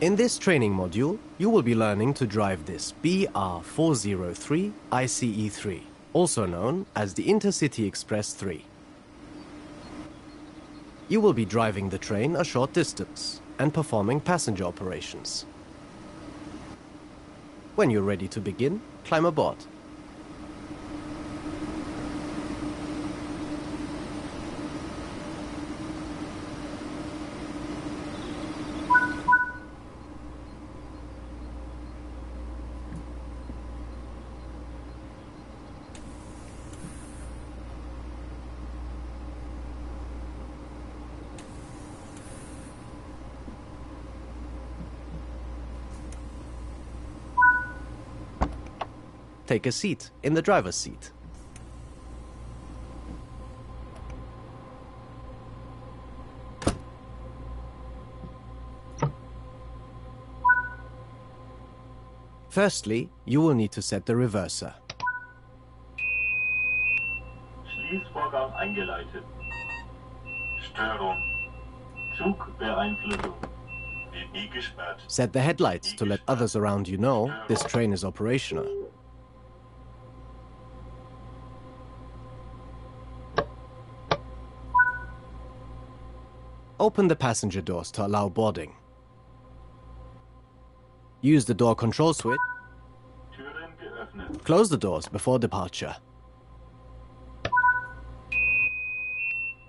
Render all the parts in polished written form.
In this training module, you will be learning to drive this BR403 ICE3, also known as the Intercity Express 3. You will be driving the train a short distance and performing passenger operations. When you're ready to begin, climb aboard. Take a seat in the driver's seat. Firstly, you will need to set the reverser. Schließvorgang eingeleitet. Störung. Zugbeeinflussung. WB gesperrt. Set the headlights to let others around you know this train is operational. Open the passenger doors to allow boarding. Use the door control switch. Türen geöffnet. Close the doors before departure.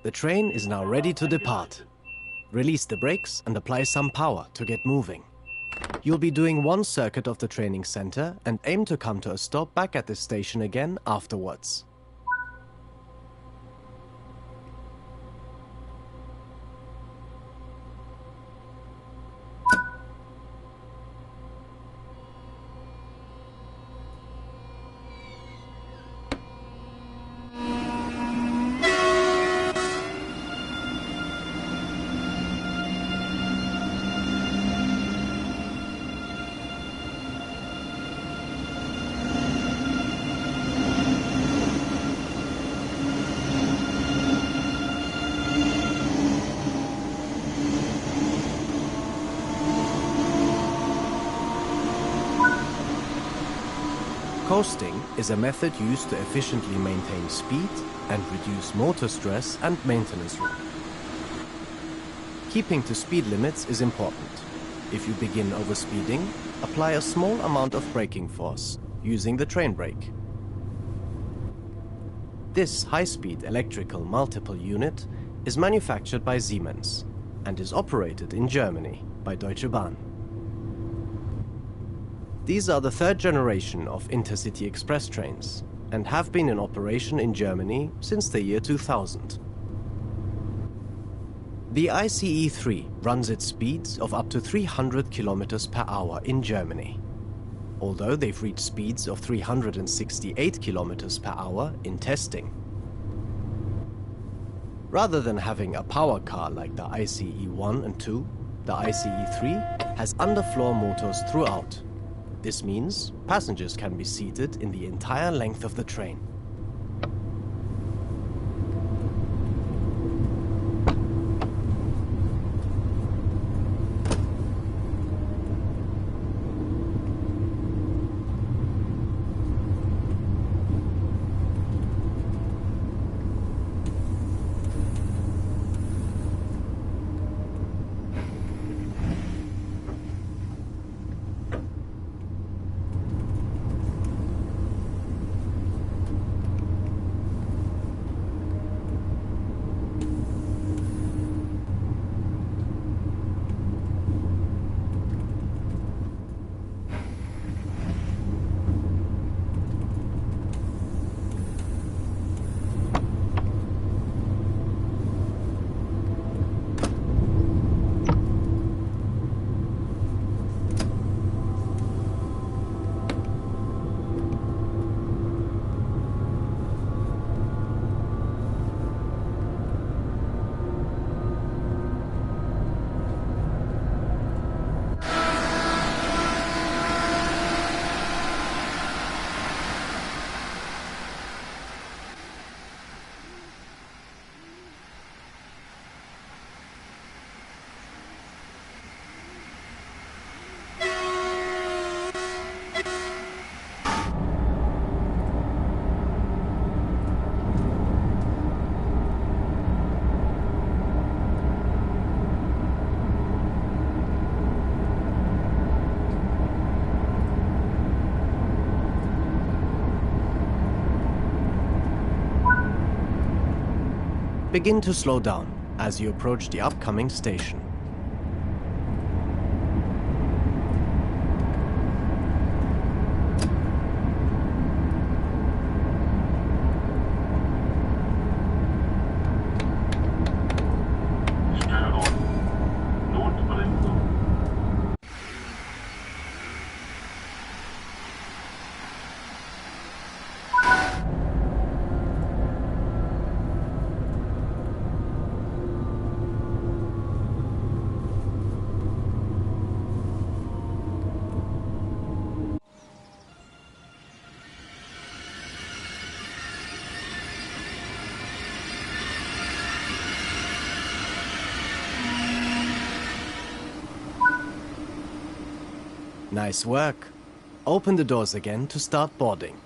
The train is now ready to depart. Release the brakes and apply some power to get moving. You'll be doing one circuit of the training center and aim to come to a stop back at this station again afterwards. Coasting is a method used to efficiently maintain speed and reduce motor stress and maintenance work. Keeping to speed limits is important. If you begin overspeeding, apply a small amount of braking force using the train brake. This high-speed electrical multiple unit is manufactured by Siemens and is operated in Germany by Deutsche Bahn. These are the third generation of Intercity Express trains and have been in operation in Germany since the year 2000. The ICE3 runs at speeds of up to 300 km per hour in Germany, although they've reached speeds of 368 km per hour in testing. Rather than having a power car like the ICE1 and 2, the ICE3 has underfloor motors throughout. This means passengers can be seated in the entire length of the train. Begin to slow down as you approach the upcoming station. Störung. Notbremsung. Nice work. Open the doors again to start boarding.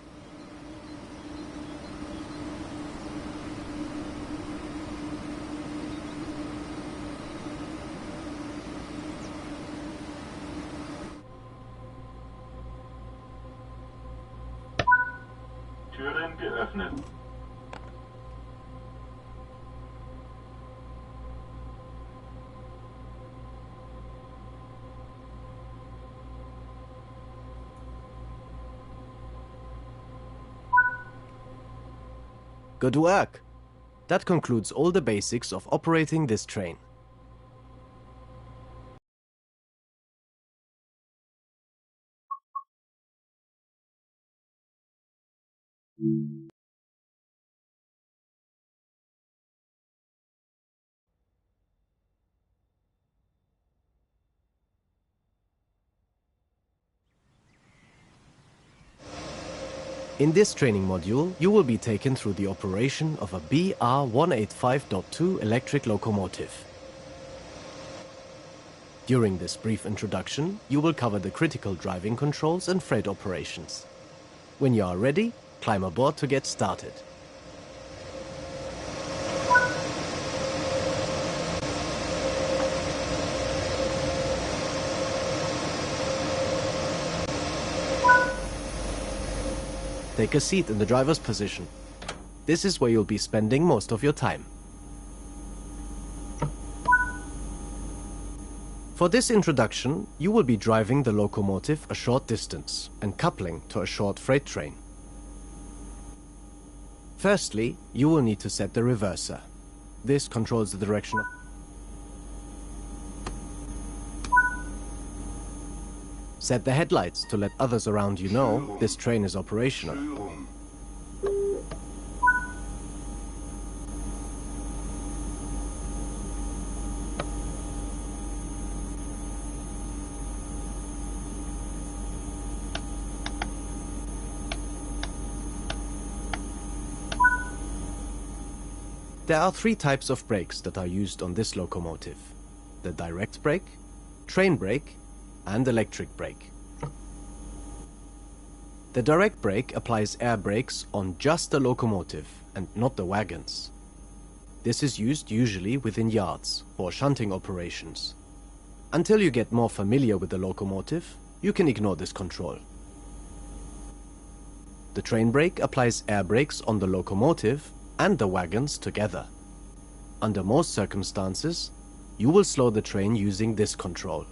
Türen geöffnet. Good work! That concludes all the basics of operating this train. In this training module, you will be taken through the operation of a BR-185.2 electric locomotive. During this brief introduction, you will cover the critical driving controls and freight operations. When you are ready, climb aboard to get started. Take a seat in the driver's position. This is where you'll be spending most of your time. For this introduction, you will be driving the locomotive a short distance and coupling to a short freight train. Firstly, you will need to set the reverser. This controls the direction of... Set the headlights to let others around you know this train is operational. There are three types of brakes that are used on this locomotive: the direct brake, train brake, and electric brake. The direct brake applies air brakes on just the locomotive and not the wagons. This is used usually within yards for shunting operations. Until you get more familiar with the locomotive, you can ignore this control. The train brake applies air brakes on the locomotive and the wagons together. Under most circumstances, you will slow the train using this control.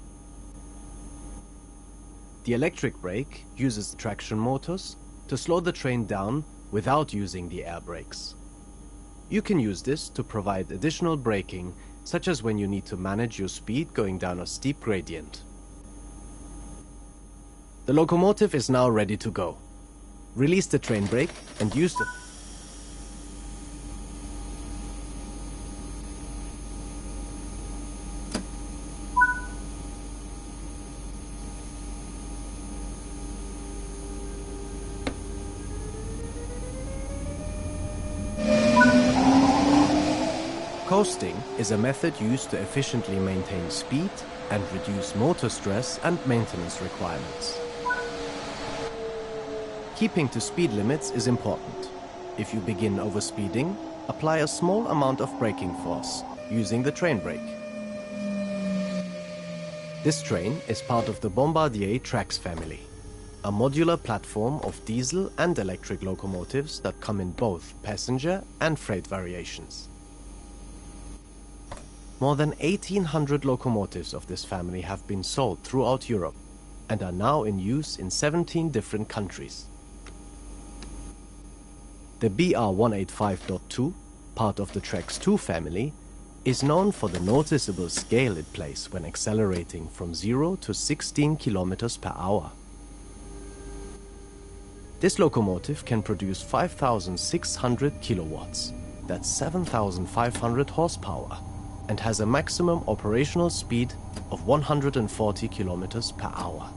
The electric brake uses traction motors to slow the train down without using the air brakes. You can use this to provide additional braking, such as when you need to manage your speed going down a steep gradient. The locomotive is now ready to go. Release the train brake and use the... Coasting is a method used to efficiently maintain speed and reduce motor stress and maintenance requirements. Keeping to speed limits is important. If you begin overspeeding, apply a small amount of braking force using the train brake. This train is part of the Bombardier Trax family, a modular platform of diesel and electric locomotives that come in both passenger and freight variations. More than 1,800 locomotives of this family have been sold throughout Europe and are now in use in 17 different countries. The BR-185.2, part of the Trax 2 family, is known for the noticeable scale it plays when accelerating from 0 to 16 kilometers per hour. This locomotive can produce 5,600 kilowatts, that's 7,500 horsepower, and has a maximum operational speed of 140 kilometers per hour.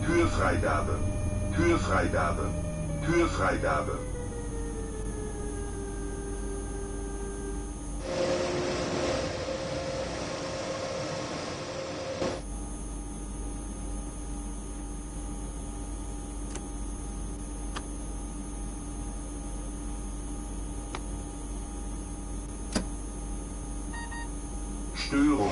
Kühlfreigabe, Kühlfreigabe, Kühlfreigabe. Störung.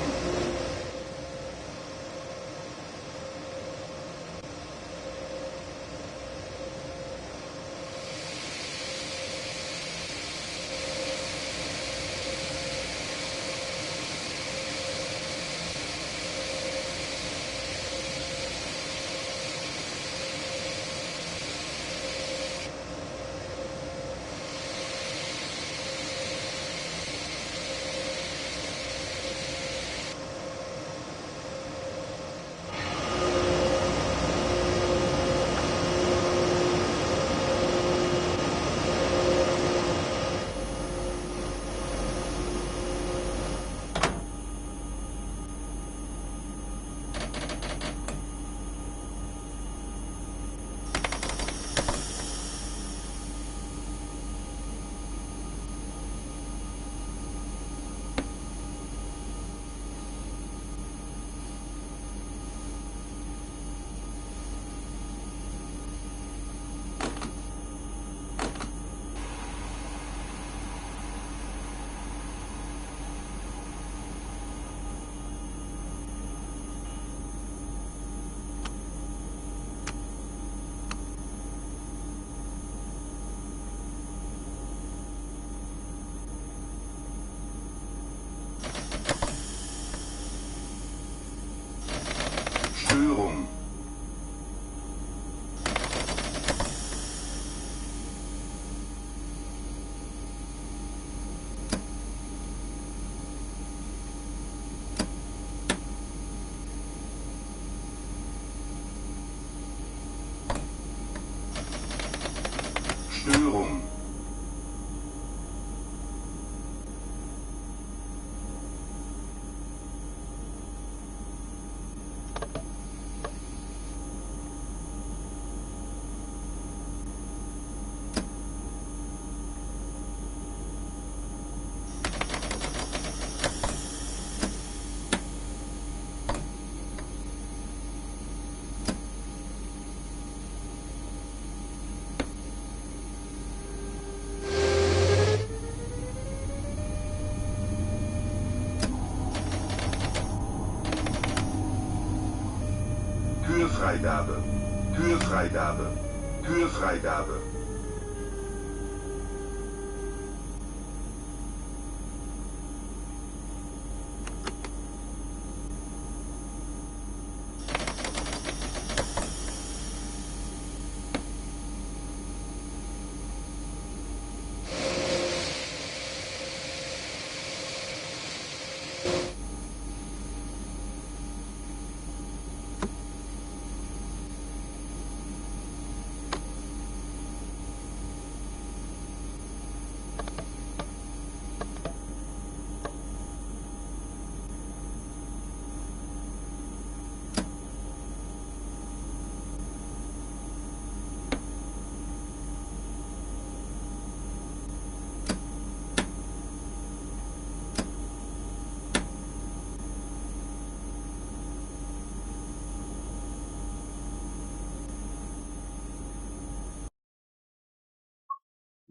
Störung. Störung. Kühlfreigabe, Kühlfreigabe, Kühlfreigabe.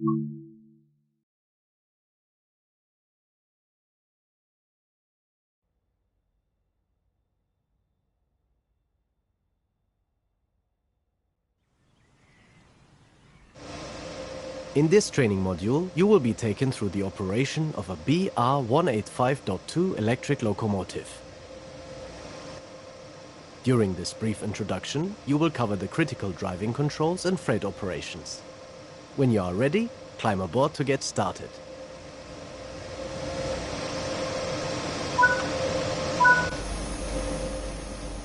In this training module, you will be taken through the operation of a BR-185.2 electric locomotive. During this brief introduction, you will cover the critical driving controls and freight operations. When you are ready, climb aboard to get started.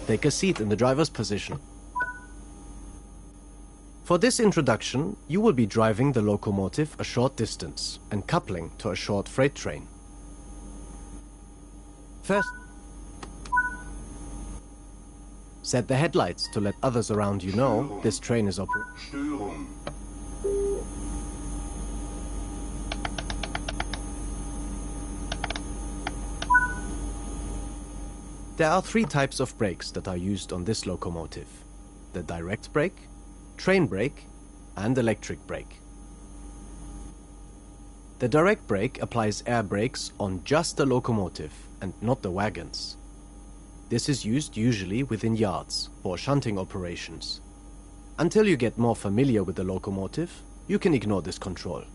Take a seat in the driver's position. For this introduction, you will be driving the locomotive a short distance and coupling to a short freight train. First, set the headlights to let others around you know this train is operating. Störung. There are three types of brakes that are used on this locomotive: the direct brake, train brake, and electric brake. The direct brake applies air brakes on just the locomotive and not the wagons. This is used usually within yards for shunting operations. Until you get more familiar with the locomotive, you can ignore this control.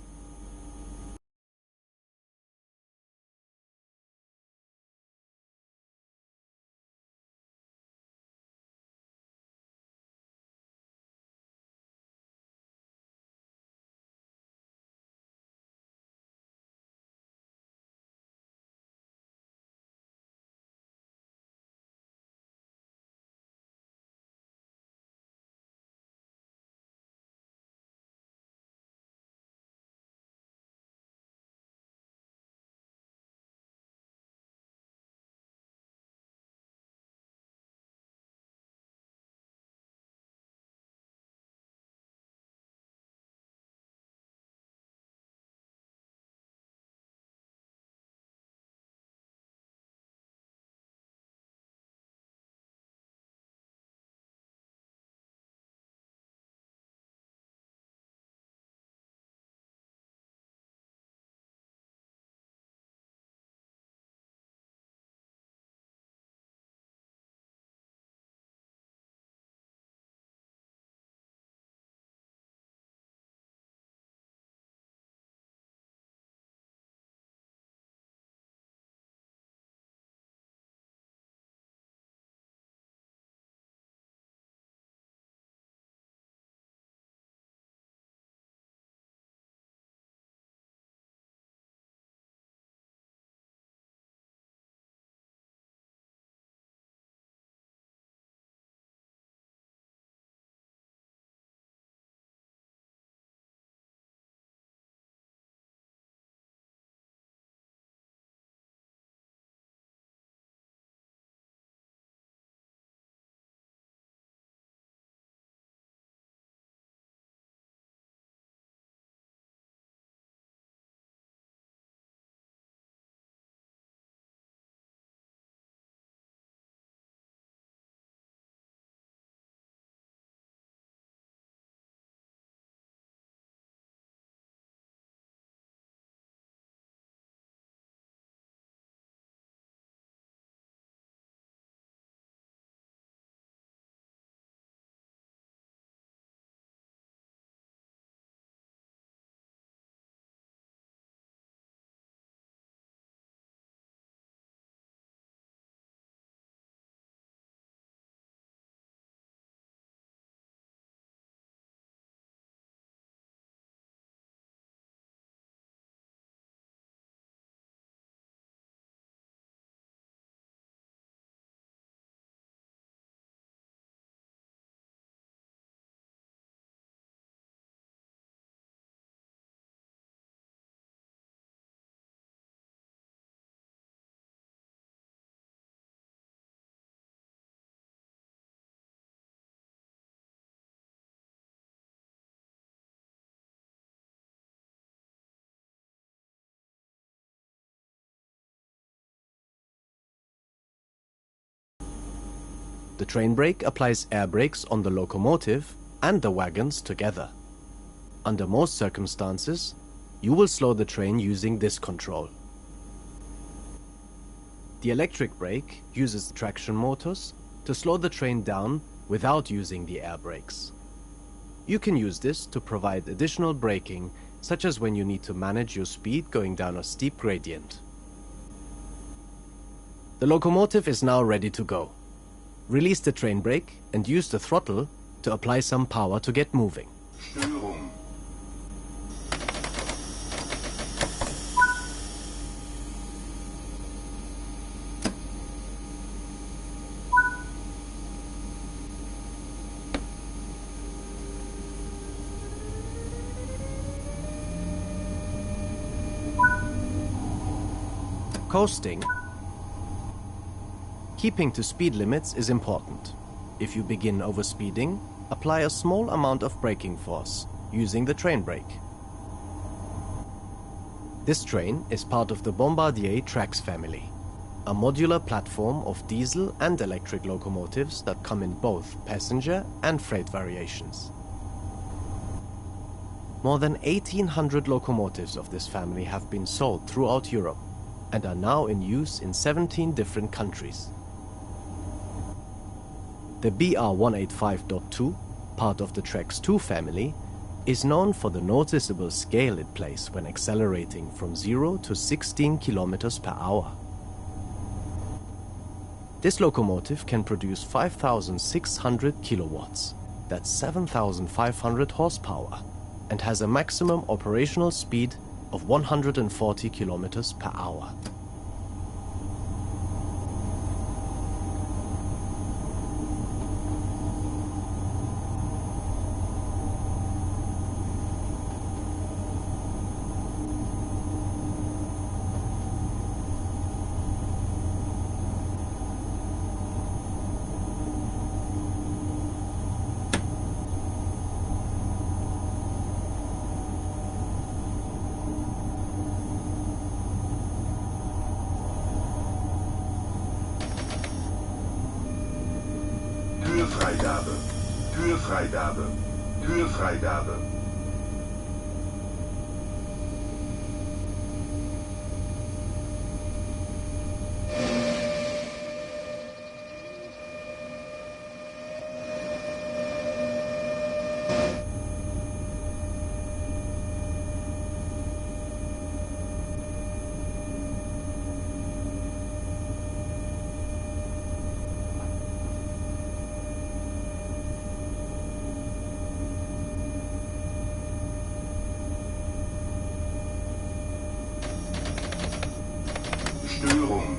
The train brake applies air brakes on the locomotive and the wagons together. Under most circumstances, you will slow the train using this control. The electric brake uses traction motors to slow the train down without using the air brakes. You can use this to provide additional braking, such as when you need to manage your speed going down a steep gradient. The locomotive is now ready to go. Release the train brake and use the throttle to apply some power to get moving. Störung. Coasting. Keeping to speed limits is important. If you begin overspeeding, apply a small amount of braking force using the train brake. This train is part of the Bombardier Trax family, a modular platform of diesel and electric locomotives that come in both passenger and freight variations. More than 1,800 locomotives of this family have been sold throughout Europe and are now in use in 17 different countries. The BR-185.2, part of the Trax 2 family, is known for the noticeable scale it plays when accelerating from 0 to 16 kilometers per hour. This locomotive can produce 5,600 kilowatts, that's 7,500 horsepower, and has a maximum operational speed of 140 kilometers per hour. Türfreigabe. Türfreigabe. Türfreigabe. Störung.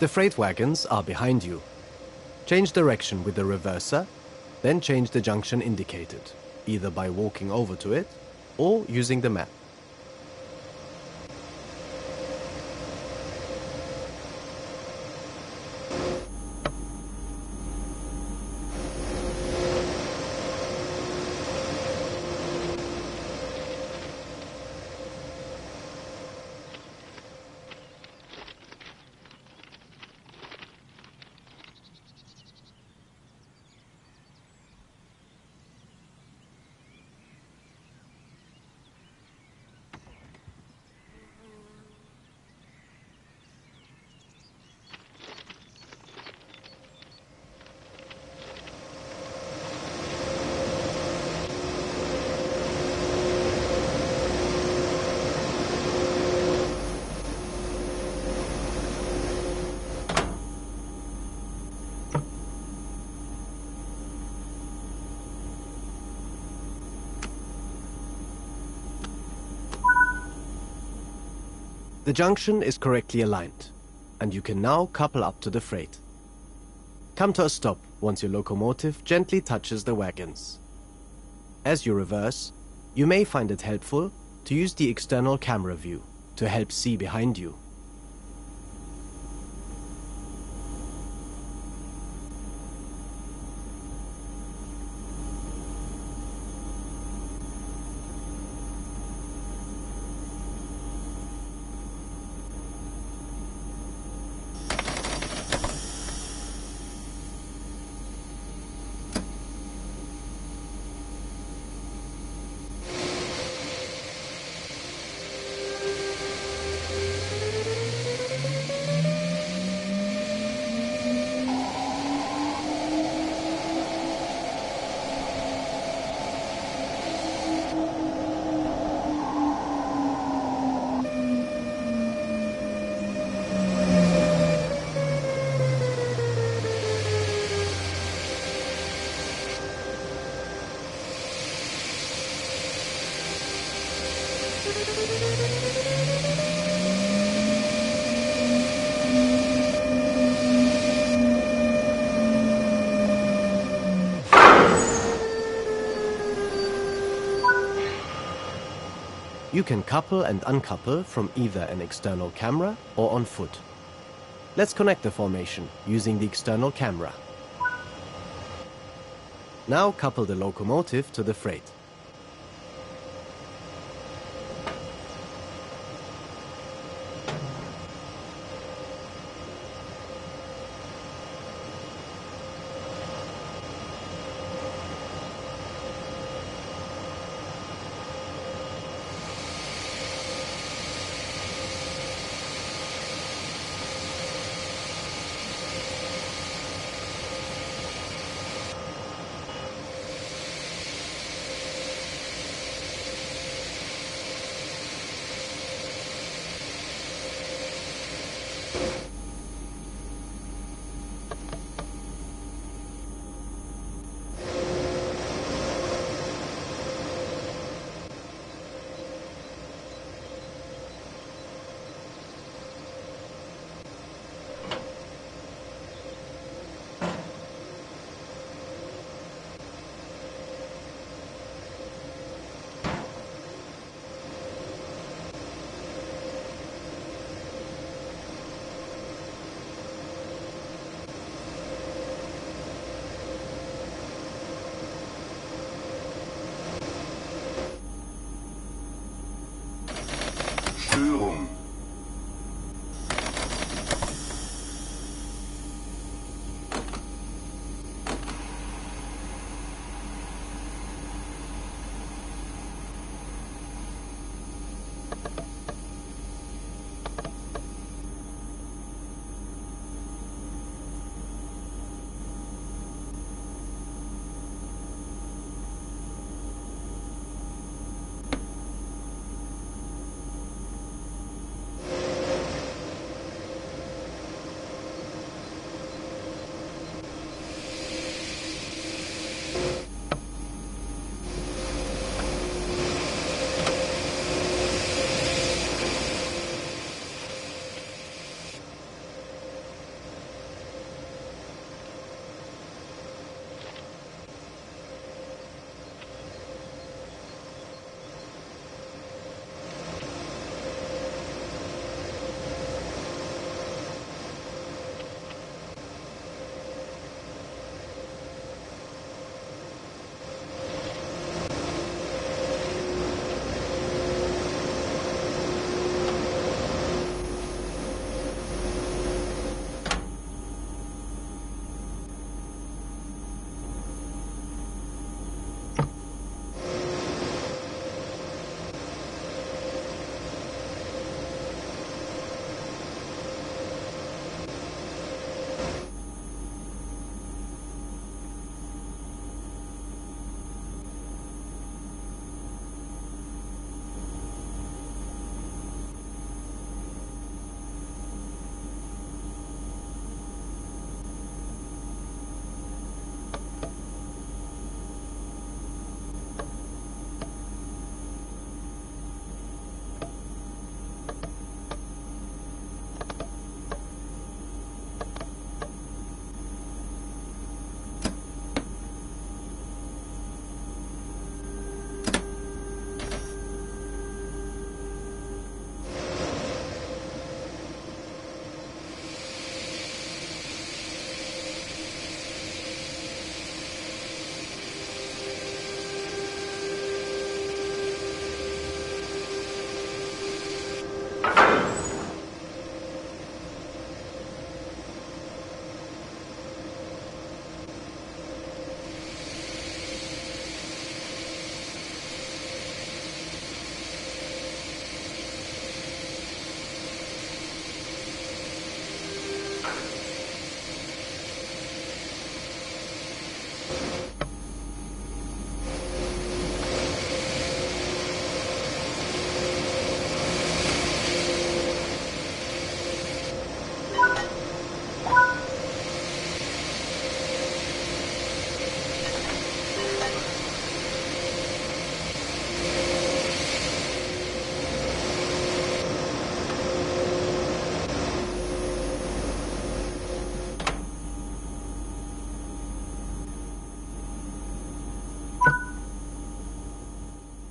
The freight wagons are behind you. Change direction with the reverser, then change the junction indicated, either by walking over to it or using the map. The junction is correctly aligned, and you can now couple up to the freight. Come to a stop once your locomotive gently touches the wagons. As you reverse, you may find it helpful to use the external camera view to help see behind you. You can couple and uncouple from either an external camera or on foot. Let's connect the formation using the external camera. Now couple the locomotive to the freight.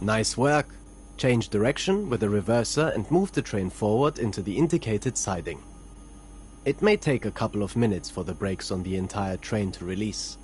Nice work. Change direction with the reverser and move the train forward into the indicated siding. It may take a couple of minutes for the brakes on the entire train to release.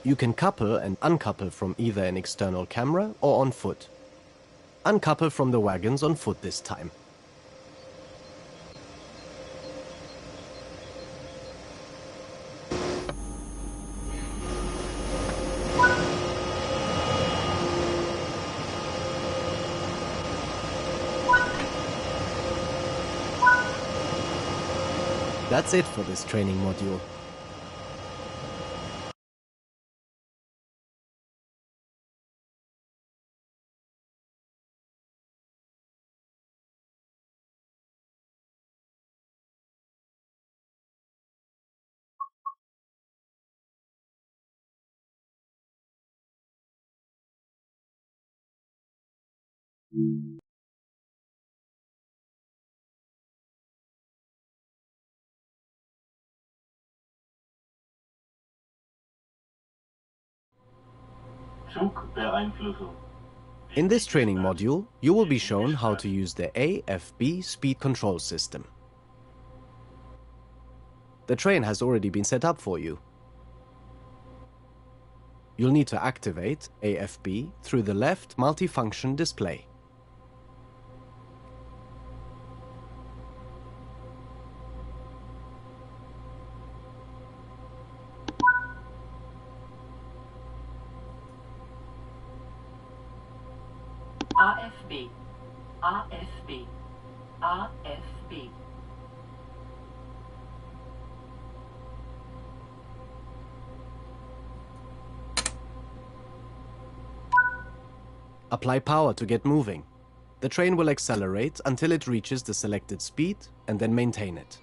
You can couple and uncouple from either an external camera or on foot. Uncouple from the wagons on foot this time. That's it for this training module. Zugbeeinflussung. In this training module, you will be shown how to use the AFB speed control system. The train has already been set up for you. You'll need to activate AFB through the left multifunction display. AFB, AFB, AFB. Apply power to get moving. The train will accelerate until it reaches the selected speed and then maintain it.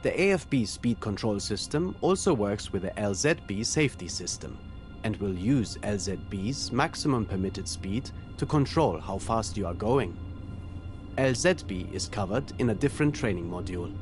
The AFB speed control system also works with the LZB safety system and will use LZB's maximum permitted speed to control how fast you are going. LZB is covered in a different training module.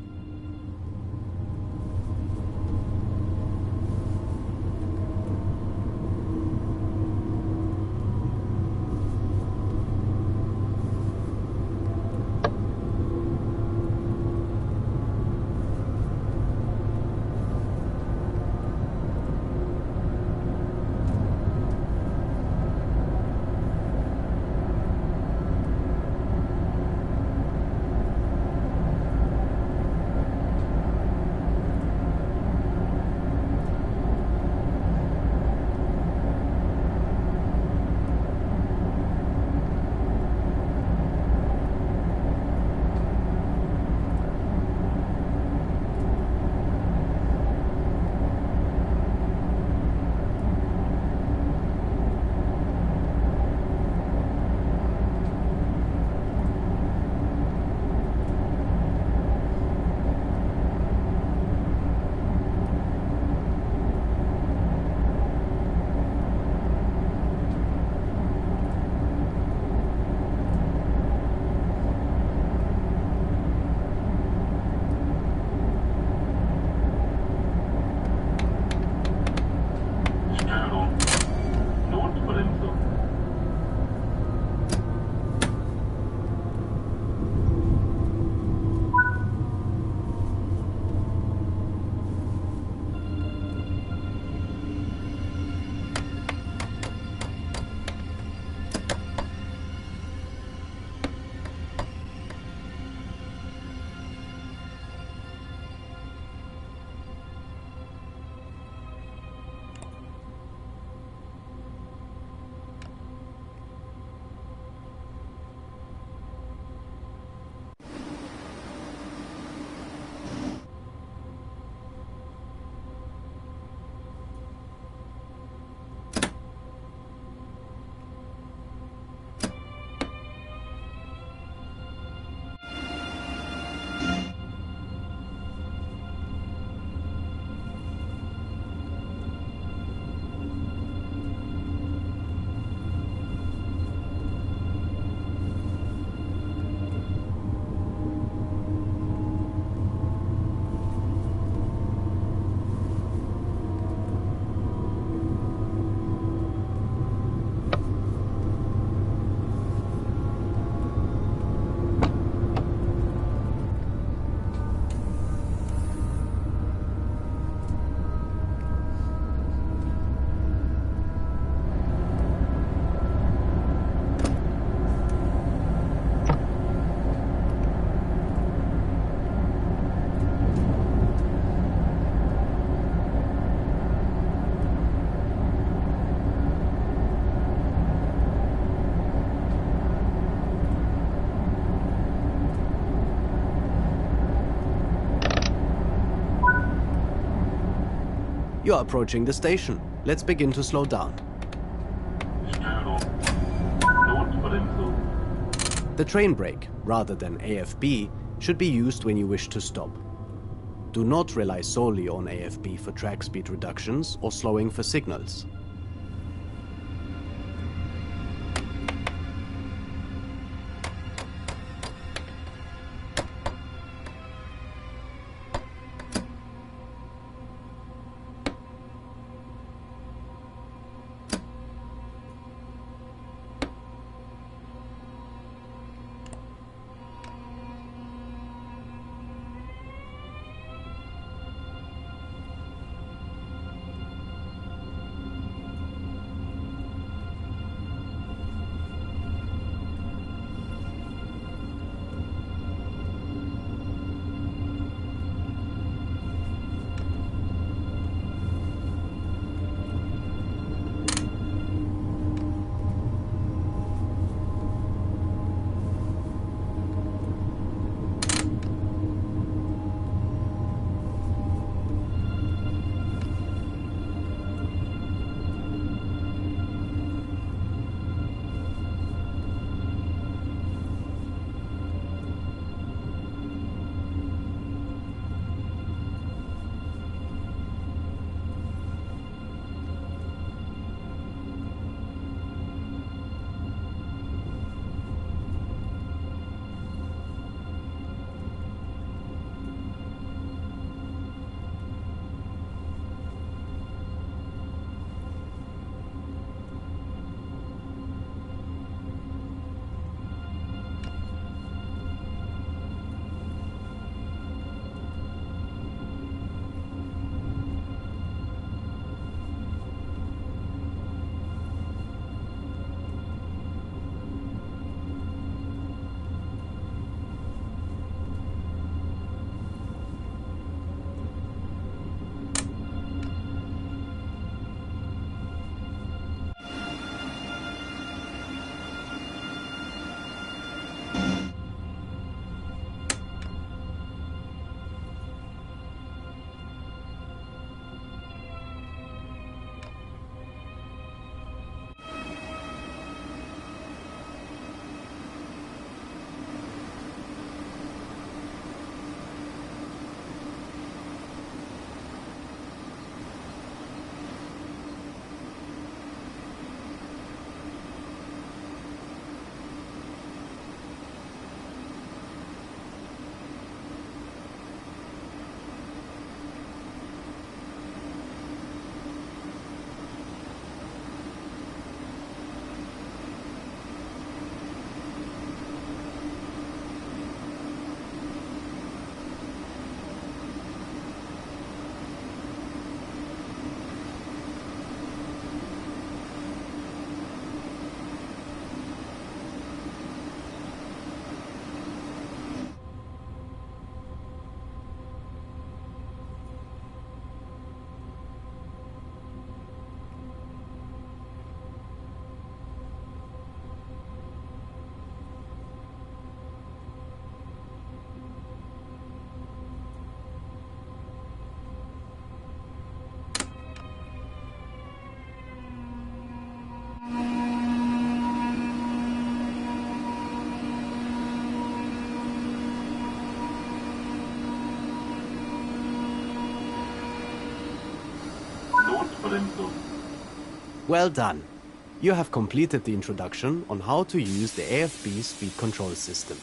You're approaching the station. Let's begin to slow down. Störung. Notbremsung. The train brake, rather than AFB, should be used when you wish to stop. Do not rely solely on AFB for track speed reductions or slowing for signals. Notbremsung. Well done. You have completed the introduction on how to use the AFB speed control system.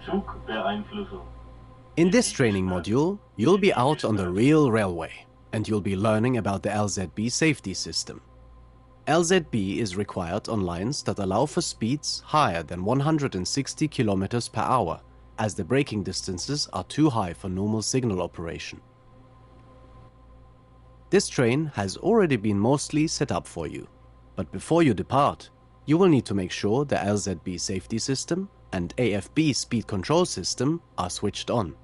Zugbeeinflussung. In this training module, you'll be out on the real railway, and you'll be learning about the LZB safety system. LZB is required on lines that allow for speeds higher than 160 km per hour, as the braking distances are too high for normal signal operation. This train has already been mostly set up for you, but before you depart, you will need to make sure the LZB safety system and AFB speed control system are switched on.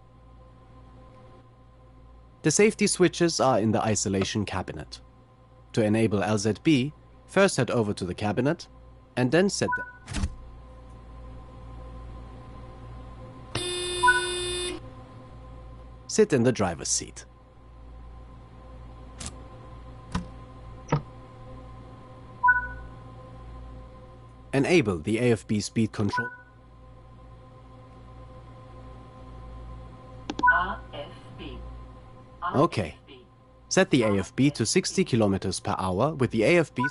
The safety switches are in the isolation cabinet. To enable LZB, first head over to the cabinet and then set Sit in the driver's seat. Enable the AFB speed control. RFB. Okay. Set the AFB to 60 km per hour with the AFB.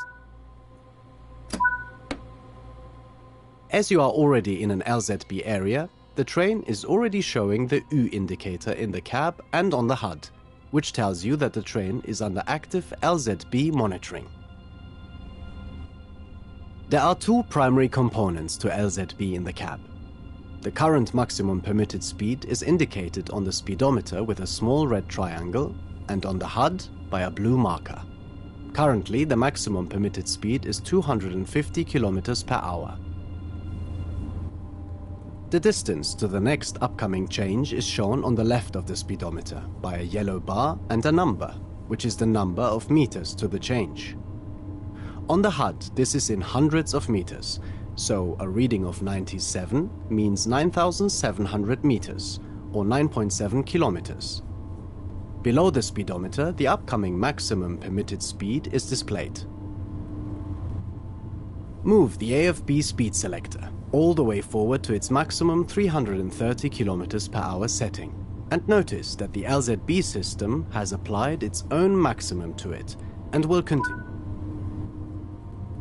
As you are already in an LZB area, the train is already showing the U indicator in the cab and on the HUD, which tells you that the train is under active LZB monitoring. There are two primary components to LZB in the cab. The current maximum permitted speed is indicated on the speedometer with a small red triangle and on the HUD by a blue marker. Currently, the maximum permitted speed is 250 km per hour. The distance to the next upcoming change is shown on the left of the speedometer by a yellow bar and a number, which is the number of meters to the change. On the HUD, this is in hundreds of meters, so a reading of 97 means 9,700 meters, or 9.7 kilometers. Below the speedometer, the upcoming maximum permitted speed is displayed. Move the AFB speed selector all the way forward to its maximum 330 km per hour setting, and notice that the LZB system has applied its own maximum to it and will continue.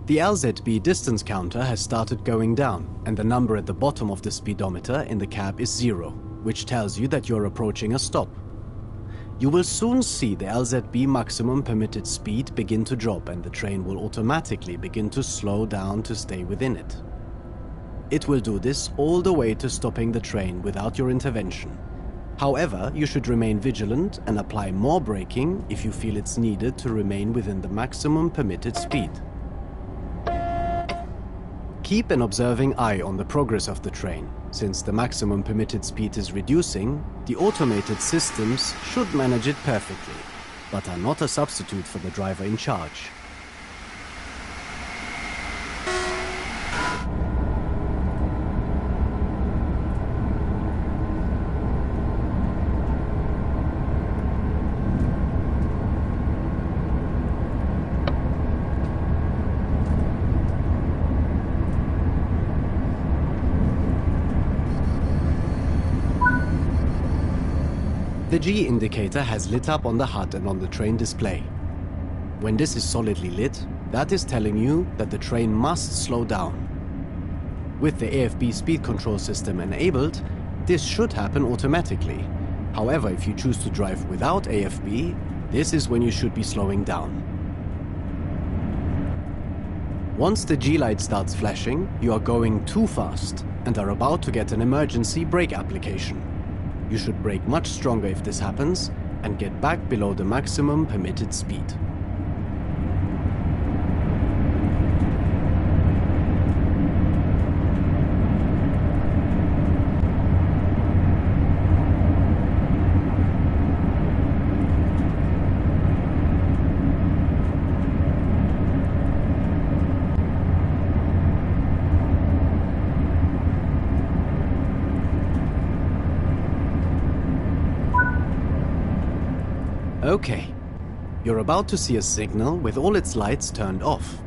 The LZB distance counter has started going down, and the number at the bottom of the speedometer in the cab is 0, which tells you that you're approaching a stop. You will soon see the LZB maximum permitted speed begin to drop, and the train will automatically begin to slow down to stay within it. It will do this all the way to stopping the train without your intervention. However, you should remain vigilant and apply more braking if you feel it's needed to remain within the maximum permitted speed. Keep an observing eye on the progress of the train. Since the maximum permitted speed is reducing, the automated systems should manage it perfectly, but are not a substitute for the driver in charge. The G indicator has lit up on the HUD and on the train display. When this is solidly lit, that is telling you that the train must slow down. With the AFB speed control system enabled, this should happen automatically. However, if you choose to drive without AFB, this is when you should be slowing down. Once the G light starts flashing, you are going too fast and are about to get an emergency brake application. You should brake much stronger if this happens and get back below the maximum permitted speed. Okay, you're about to see a signal with all its lights turned off.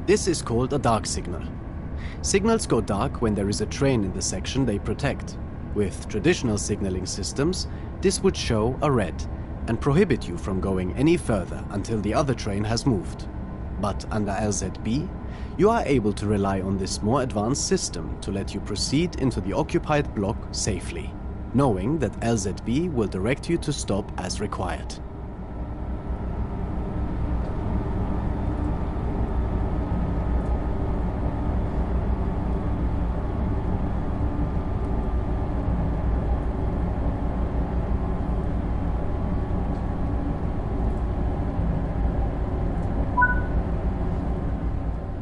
This is called a dark signal. Signals go dark when there is a train in the section they protect. With traditional signaling systems, this would show a red and prohibit you from going any further until the other train has moved. But under LZB, you are able to rely on this more advanced system to let you proceed into the occupied block safely, knowing that LZB will direct you to stop as required.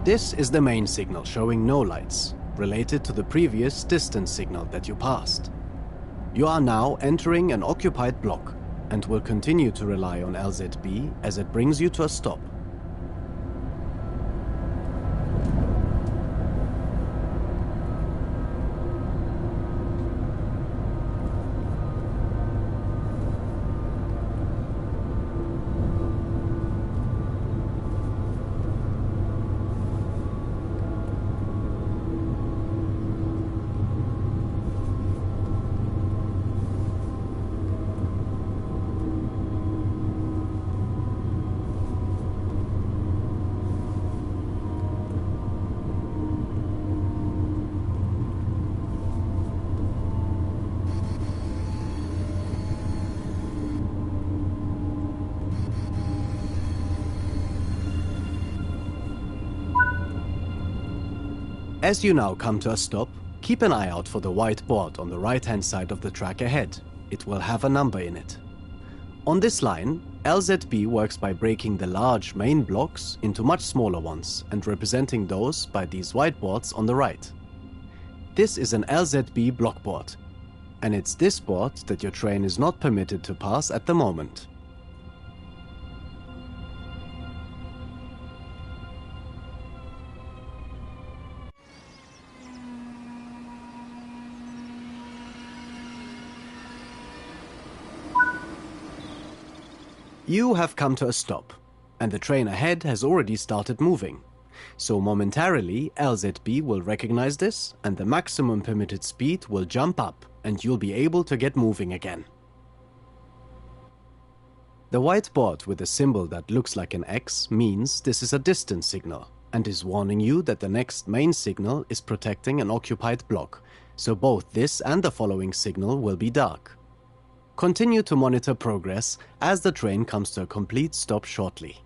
This is the main signal showing no lights, related to the previous distance signal that you passed. You are now entering an occupied block and will continue to rely on LZB as it brings you to a stop. As you now come to a stop, keep an eye out for the white board on the right-hand side of the track ahead. It will have a number in it. On this line, LZB works by breaking the large main blocks into much smaller ones and representing those by these white boards on the right. This is an LZB block board, and it's this board that your train is not permitted to pass at the moment. You have come to a stop, and the train ahead has already started moving. So momentarily, LZB will recognize this, and the maximum permitted speed will jump up, and you'll be able to get moving again. The white board with a symbol that looks like an X means this is a distance signal, and is warning you that the next main signal is protecting an occupied block, so both this and the following signal will be dark. Continue to monitor progress as the train comes to a complete stop shortly.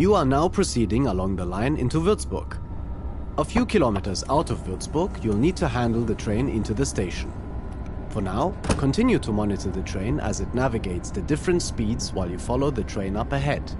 You are now proceeding along the line into Würzburg. A few kilometers out of Würzburg, you'll need to handle the train into the station. For now, continue to monitor the train as it navigates the different speeds while you follow the train up ahead.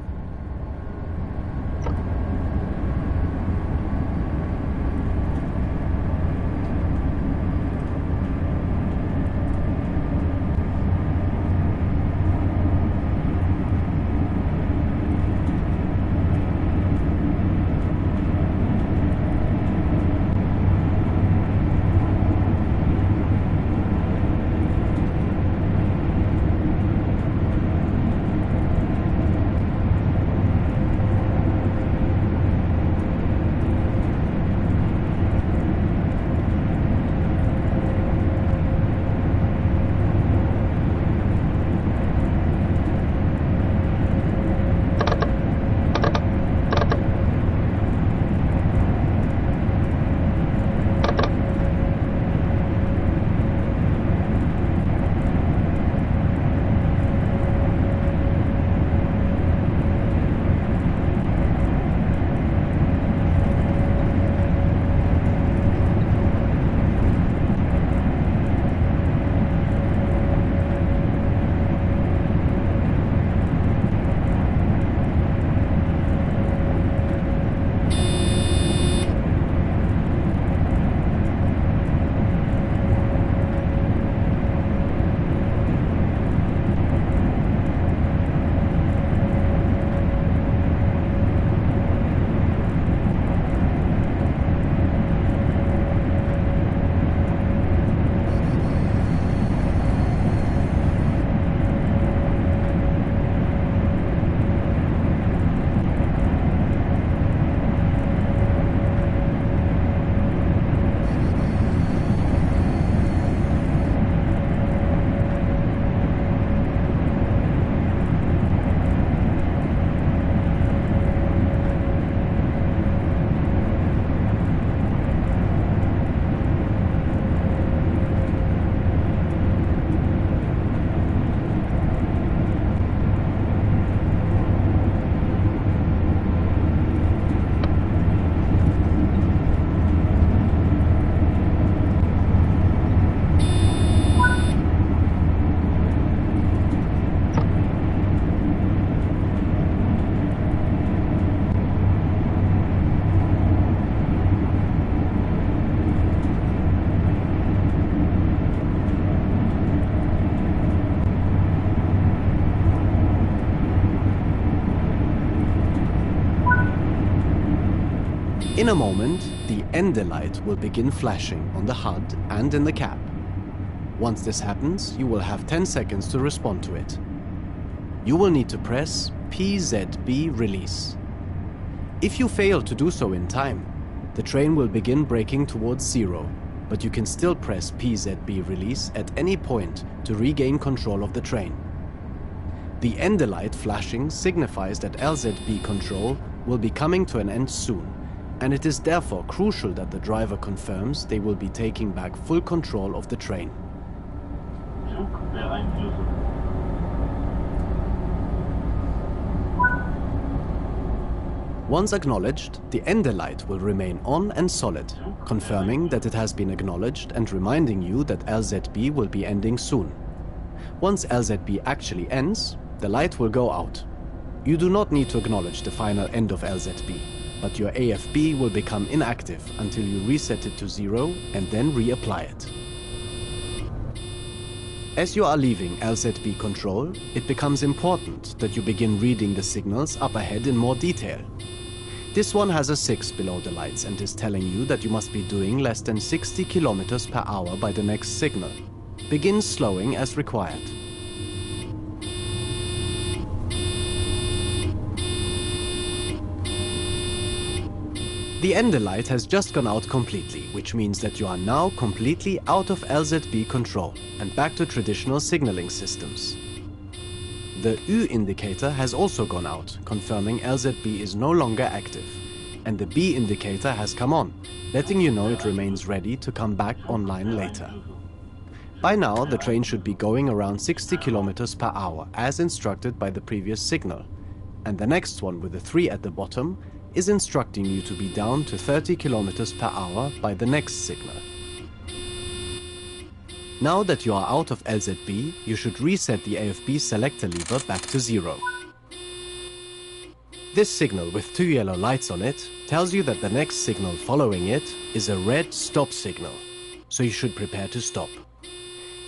In a moment, the Ende light will begin flashing on the HUD and in the cab. Once this happens, you will have 10 seconds to respond to it. You will need to press PZB release. If you fail to do so in time, the train will begin braking towards zero, but you can still press PZB release at any point to regain control of the train. The Ende light flashing signifies that LZB control will be coming to an end soon, and it is therefore crucial that the driver confirms they will be taking back full control of the train. Zugbeeinflussung. Once acknowledged, the Ende light will remain on and solid, confirming that it has been acknowledged and reminding you that LZB will be ending soon. Once LZB actually ends, the light will go out. You do not need to acknowledge the final end of LZB, but your AFB will become inactive until you reset it to zero and then reapply it. As you are leaving LZB control, it becomes important that you begin reading the signals up ahead in more detail. This one has a 6 below the lights and is telling you that you must be doing less than 60 km per hour by the next signal. Begin slowing as required. The Ende light has just gone out completely, which means that you are now completely out of LZB control and back to traditional signaling systems. The Ü indicator has also gone out, confirming LZB is no longer active, and the B indicator has come on, letting you know it remains ready to come back online later. By now, the train should be going around 60 km per hour, as instructed by the previous signal, and the next one with a 3 at the bottom is instructing you to be down to 30 kilometers per hour by the next signal. Now that you are out of LZB, you should reset the AFB selector lever back to 0. This signal with 2 yellow lights on it tells you that the next signal following it is a red stop signal, so you should prepare to stop.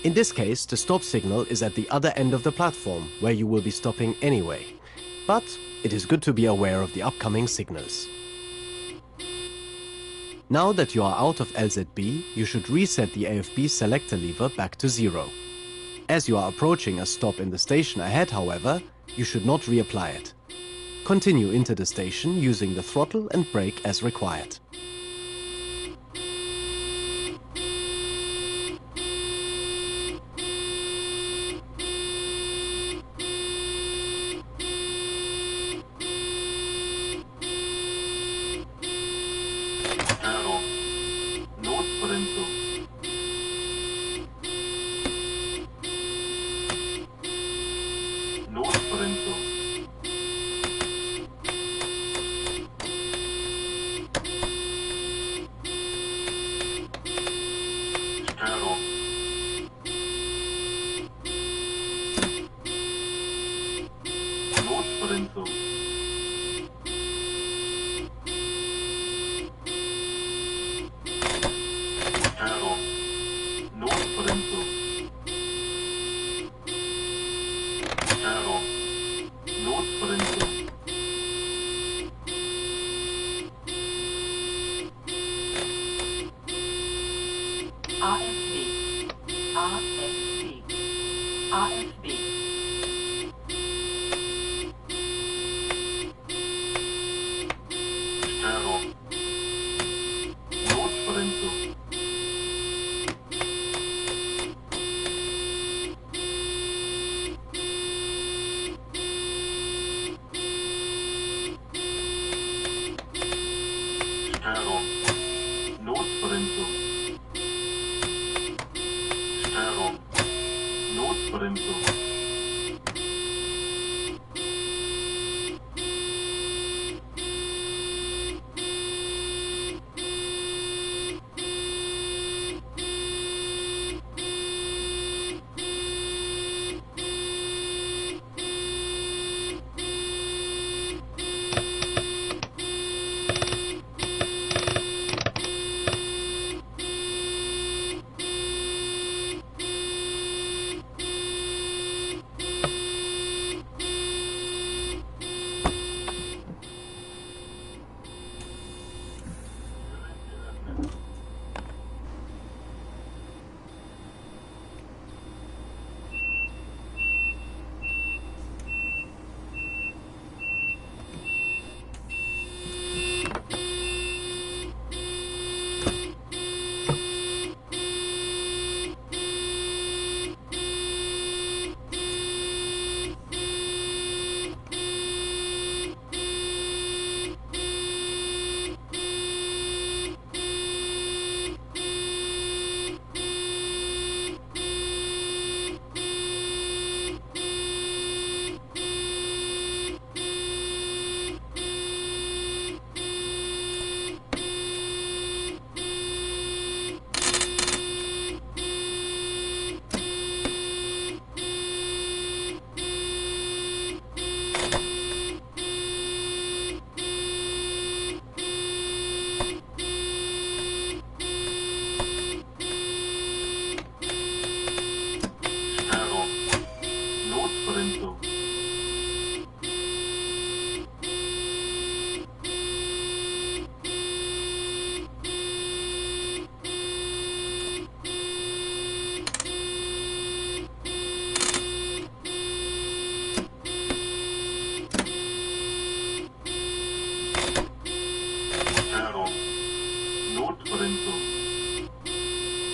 In this case, the stop signal is at the other end of the platform, where you will be stopping anyway. But it is good to be aware of the upcoming signals. Now that you are out of LZB, you should reset the AFB selector lever back to 0. As you are approaching a stop in the station ahead, however, you should not reapply it. Continue into the station using the throttle and brake as required. Notbremsung.